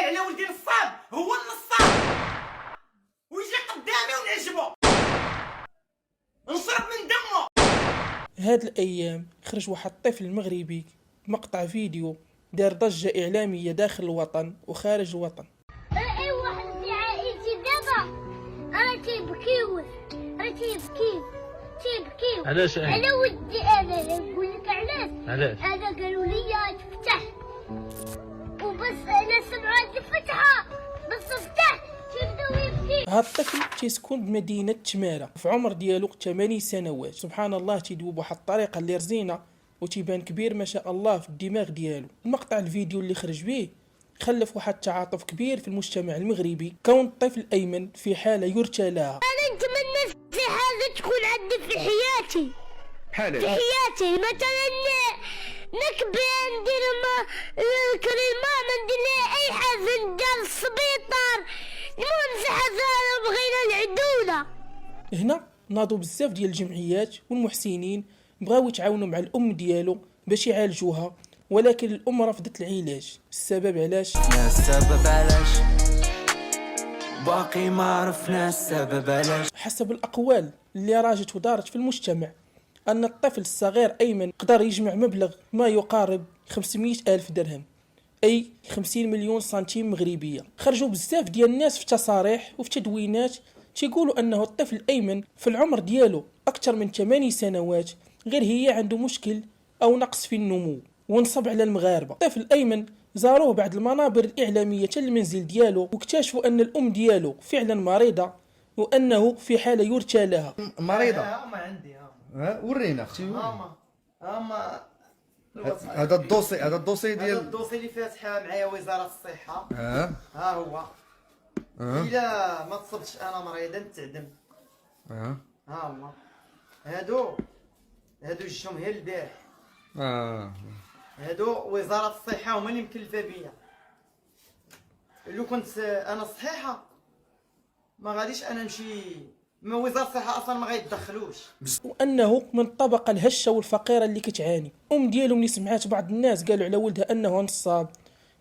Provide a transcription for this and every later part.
قال على ولدي نصاب هو النصاب، ويجي قدامي ونعجبو نشرب من دمه. هاد الأيام خرج واحد الطفل مغربي مقطع فيديو دار ضجة إعلامية داخل الوطن وخارج الوطن. أي واحد في عائلتي دابا راه تيبكيو، تيبكيو علاش؟ على ودي انا نقول لك علاش. هذا قالوا لي تفتح وبس، انا سمعوا هاد الفتحه بس فتح تيبداو يبكي. هاد الطفل تيسكن بمدينة تمارة، في عمر ديالو 8 سنوات. سبحان الله تيدوب بواحد الطريقة اللي رزينة وتيبان كبير ما شاء الله في الدماغ ديالو. المقطع الفيديو اللي خرج به خلف واحد التعاطف كبير في المجتمع المغربي، كون الطفل أيمن في حالة يرثى لها. انا نتمنى شي حاجه تكون عندي في حياتي، بحال في حياتي مثلا نكبر ندير الكريمه، ما ندير لها اي حاجه، ندير السبيطار، المهم شي حاجه بغينا العدوله. هنا ناضوا بزاف ديال الجمعيات والمحسنين بغاو يتعاونوا مع الام ديالو باش يعالجوها، ولكن الام رفضت العلاج. السبب علاش؟ السبب علاش باقي ما عرفنا السبب علاش. حسب الاقوال اللي راجت ودارت في المجتمع ان الطفل الصغير ايمن قدر يجمع مبلغ ما يقارب 500 ألف درهم، اي 50 مليون سنتيم مغربيه. خرجوا بزاف ديال الناس في تصاريح وفي تدوينات تيقولوا انه الطفل ايمن في العمر ديالو اكثر من 8 سنوات، غير هي عنده مشكل او نقص في النمو ونصب على المغاربه. الطفل ايمن زاروه بعض المنابر الاعلاميه المنزل ديالو واكتشفوا ان الام ديالو فعلا مريضه وانه في حاله يرثى لها. مريضه؟ ما عندي ورينا اختي. هما هذا الدوسي هذا ديال الدوسي اللي فاتحه معايا وزاره الصحه. ها هو. الا ما تصبتش انا مريضه نتعدم. ها هو. هادو الجمهير البارح. هادو وزاره الصحه هما اللي مكلفه بيا. لو كنت انا صحيحه ما غاديش انا نمشي، ما وزاره الصحه اصلا ما غيتدخلوش. وانه من الطبقه الهشه والفقيره اللي كتعاني. ام ديالو ملي سمعات بعض الناس قالوا على ولدها انه نصاب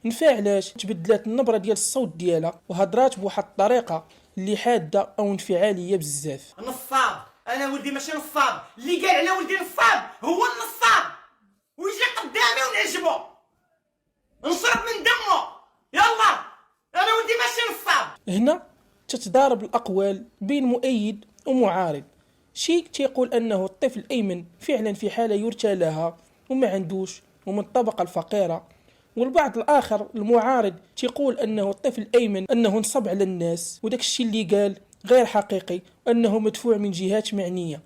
انفعلات، تبدلات النبره ديال الصوت ديالها وهضرات بواحد الطريقه اللي حاده او انفعاليه بزاف. نصاب؟ انا ولدي ماشي نصاب، اللي قال على ولدي نصاب هو النصاب، ويجي قدامي ونعجبو نشرب من دمه. يلا انا ولدي ماشي نصاب. هنا تتضارب الأقوال بين مؤيد ومعارض. شي تيقول أنه الطفل أيمن فعلا في حالة يرثى لها وما عندوش ومن الطبقة الفقيرة، والبعض الآخر المعارض تيقول أنه الطفل أيمن أنه نصب على الناس وداك الشي اللي قال غير حقيقي وأنه مدفوع من جهات معنية.